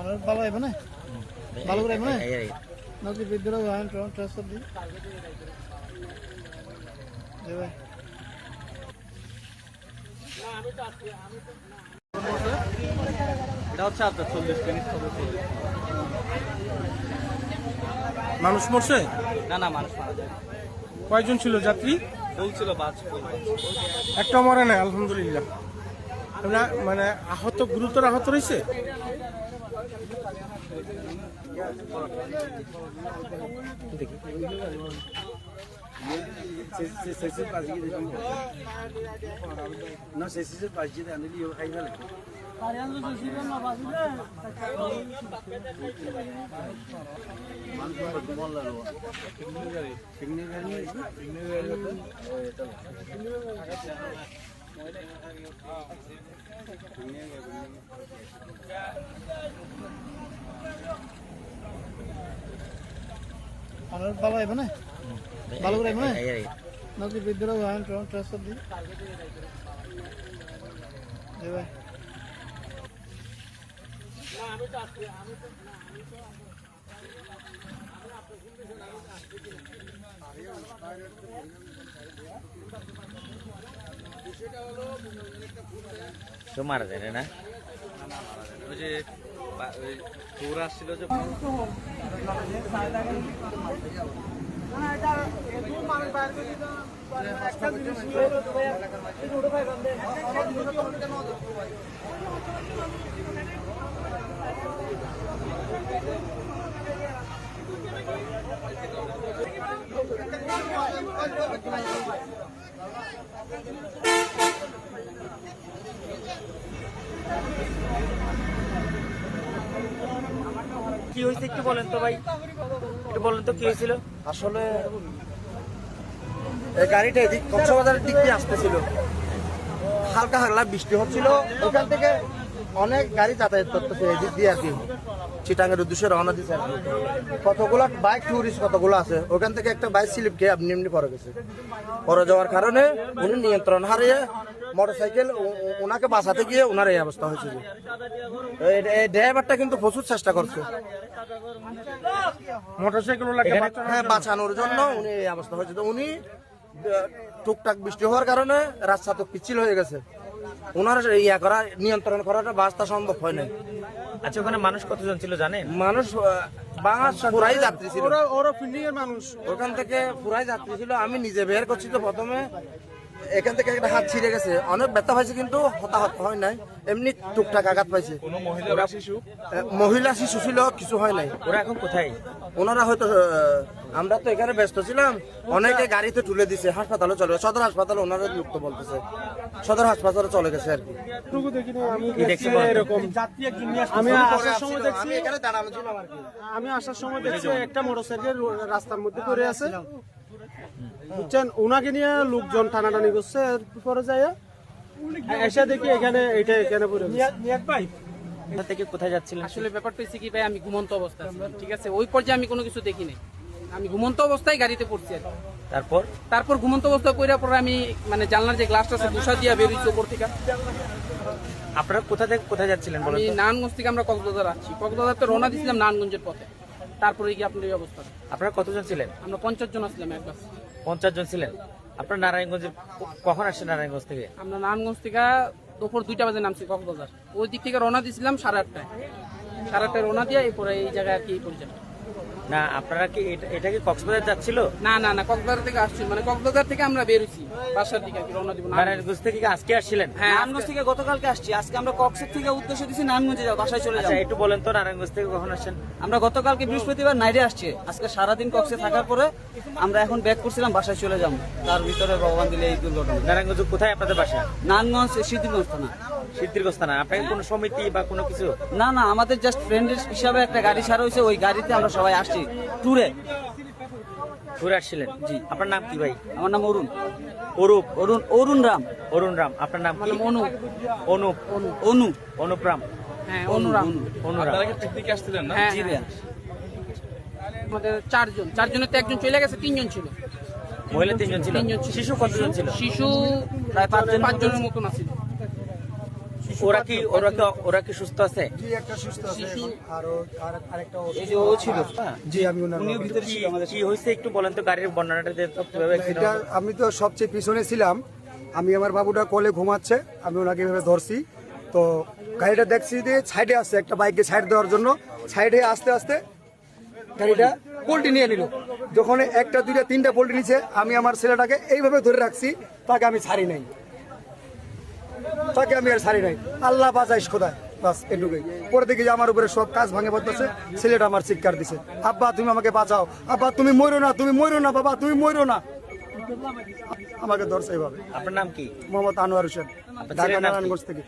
ভালো হবে না, ভালো করে হবে না নাকি বিদ্রোহ আইন ট্রান্সফার দিই দেবে। এটা হচ্ছে আপনার 40 মিনিট হবে। মানুষ মরছে? না না, মানুষ মারা যায়। কয়জন ছিল যাত্রী? বলছিল বাস একটা মরে নাই আলহামদুলিল্লাহ। মানে আহত, গুরুতর আহত রয়েছে। ভালো হবে না, ভালো করে হবে না নাকি বিদ্রোহ আইন ট্রান্সফার দিই দেবে। তো মারা যায় না? ওই যে ট্যুর আসছিল যে কি হয়েছে একটু বলেন তো ভাই, একটু বলেন তো কি হয়েছিল। আসলে এই গাড়িটা এদিক কক্সবাজারের দিক দিয়ে আসতেছিল, হালকা হালকা বৃষ্টি হচ্ছিল, ওখান থেকে অনেক গাড়ি যাতায়াত করতেছে এদিক দিয়ে আর কি, চিটাঙ্গের উদ্দেশ্যে রওনা দিচ্ছে আর কি। কতগুলো বাইক টুরিস্ট কতগুলো আছে, ওখান থেকে একটা বাইক স্লিপ খেয়ে আপনি এমনি পরে গেছে। পরে যাওয়ার কারণে উনি নিয়ন্ত্রণ হারিয়ে মোটরসাইকেল ওনাকে বাঁচাতে গিয়ে ওনার এই অবস্থা হয়েছিল। এই ড্রাইভারটা কিন্তু প্রচুর চেষ্টা করছে মোটরসাইকেল বাঁচানোর জন্য, উনি এই অবস্থা হয়েছে। তো উনি টুকটাক বৃষ্টি হওয়ার কারণে রাস্তা তো পিচ্ছিল হয়ে গেছে, ওনার নিয়ন্ত্রণ করাটা বাস্তা সম্ভব হয় নাই। আচ্ছা, ওখানে মানুষ কতজন ছিল জানেন? মানুষ পুরাই যাত্রী ছিল, ওরা ফিল্ডিং এর মানুষ। ওখান থেকে পুরাই যাত্রী ছিল। আমি নিজে বের করছি তো প্রথমে, এখান থেকে একটা হাত ছিঁড়ে গেছে, অনেক ব্যথা পাইছে কিন্তু হতাহত হয় নাই, এমনি টুকটাক আঘাত পাইছে। মহিলা শিশু ছিল, কিছু হয় নাই। ওরা এখন কোথায়? ওনারা হয়তো, আমরা তো এখানে ব্যস্ত ছিলাম, অনেকে গাড়িতে তুলে দিছে, হাসপাতালে চলে, সদর হাসপাতালে ওনারা লোক বলতেছে, সদর হাসপাতালে চলে গেছে আর কি। আমি আসার সময় দেখছি একটা মোটরসাইকেল রাস্তার মধ্যে পড়ে আছে, বুঝছেন, ওনাকে নিয়ে লোকজন টানাটানি করছে। পরে যায় এসে দেখি এখানে পড়ে কোথা থেকে কোথায় যাচ্ছিলেন? আসলে ব্যাপারটা হচ্ছে কি ভাই, আমি ঘুমন্ত অবস্থায় ছিলাম, ঠিক আছে, ওই পর্যায়ে আমি কোনো কিছু দেখি নাই, আমি ঘুমন্ত অবস্থায় গাড়িতে পড়ছি আর তারপর ঘুমন্ত অবস্থায় পড়ার পর আমি মানে জানলার যে গ্লাসটা আছে দুসা দিয়া বেরিয়েছি উপর থেকে। আপনারা কোথা থেকে কোথায় যাচ্ছিলেন বলেন আমি তো? নারায়ণগঞ্জ থেকে আমরা কক্সবাজার আসছি, কক্সবাজার তো রওনা দিয়েছিলাম নারায়ণগঞ্জের পথে, তারপরে কি আপনার এই অবস্থা। আপনারা কতজন ছিলেন? আমরা 50 জন আসলাম এক বাস। 50 জন ছিলেন। আপনারা নারায়ণগঞ্জে কখন আসছেন? নারায়ণগঞ্জ থেকে আমরা নারায়ণগঞ্জ থেকে দুপুর 2টা বাজে নামছি কক্সবাজার, ওই দিক থেকে রওনা দিয়েছিলাম 8:30টায়, 8:30টায় রওনা দিয়ে এরপরে এই জায়গায় আর কি পরিচয়। না, আপনারা কি এটা কি কক্সবাজার যাচ্ছিল? না না না, কক্সবাজার থেকে আসছি, মানে কক্সবাজার থেকে আমরা বেরোছি বাসার দিকে আর কি রওনা দিব। নারায়ণগঞ্জ থেকে কি আজকে আসছিলেন? হ্যাঁ, নারায়ণগঞ্জ থেকে গতকালকে আসছি, আজকে আমরা কক্সের থেকে উদ্দেশ্য দিচ্ছি নারায়ণগঞ্জে যাও, বাসায় চলে আচ্ছা, যাবো। একটু বলেন তো নারায়ণগঞ্জ থেকে কখন আসছেন? আমরা গতকালকে বৃহস্পতিবার নাইটে আসছি, আজকে সারাদিন কক্সে থাকার পরে আমরা এখন ব্যাক করছিলাম, বাসায় চলে যাবো। তার ভিতরে ভগবান দিলে এই দুর্ঘটনা। নারায়ণগঞ্জ কোথায় আপনাদের বাসা? নারায়ণগঞ্জ সিদ্ধিরগঞ্জ থানা। সিদ্ধিরগঞ্জ থানা। আপনাকে কোনো সমিতি বা কোনো কিছু? না না, আমাদের জাস্ট ফ্রেন্ডের হিসাবে একটা গাড়ি ছাড়া হয়েছে, ওই গাড়িতে আমরা সবাই আসছি ট্যুরে। ঘুরে আসছিলেন? জি। আপনার নাম কি ভাই? আমার নাম অরুণ। অরূপ? অরুণ রাম। অরুণ রাম। আপনার নাম কি? অনুপ। অনুপ? অনুপ রাম। হ্যাঁ, অনুরাম। অনুরাম। হ্যাঁ, জি ভাইয়া। আমাদের 4 জনের তো একজন চলে গেছে, 3 জন ছিল। মহিলা 3 জন ছিল। শিশু কতজন ছিল? শিশু প্রায় 5 জনের মতন আছে। ওরা কি সুস্থ আছে? জি একটা সুস্থ আছে এখন, আরো আরেকটা এই যে ও ছিল, জি আমি ওনার উনিও ভিতরে ছিল আমাদের কি হয়েছে একটু বলেন তো, গাড়ির বর্ণনাটা দিয়ে তো কিভাবে accident এটা হলো? আমি তো সবচেয়ে পিছনে ছিলাম, আমি আমার বাবুটা কোলে ঘুমাচ্ছে, আমি ওনাকে এভাবে ধরছি, তো গাড়িটা দেখছি যে সাইডে আসছে, একটা বাইকে সাইড দেওয়ার জন্য সাইডে আস্তে আস্তে গাড়িটা পোল্টি নিয়ে নিল। যখন একটা দুইটা তিনটা পোল্টি নিচ্ছে, আমি আমার ছেলেটাকে এইভাবে ধরে রাখছি, তাকে আমি ছাড়ি নাই, তাকে আমি আর ছাড়ি নাই। আল্লাহ বাঁচাইস খোদায়, বাস এটুকুই। পরে দেখি যে আমার উপরে সব কাজ ভাঙে পড়তেছে, ছেলেটা আমার চিৎকার দিছে, আব্বা তুমি আমাকে বাঁচাও, আব্বা তুমি মরো না, তুমি মরো না, বাবা তুমি মরো না, আমাকে ধরছে এইভাবে। আপনার নাম কি? মোহাম্মদ আনোয়ার হোসেন, আপনার ঢাকা ছেলের নাম কি? নারায়ণগঞ্জ থেকে।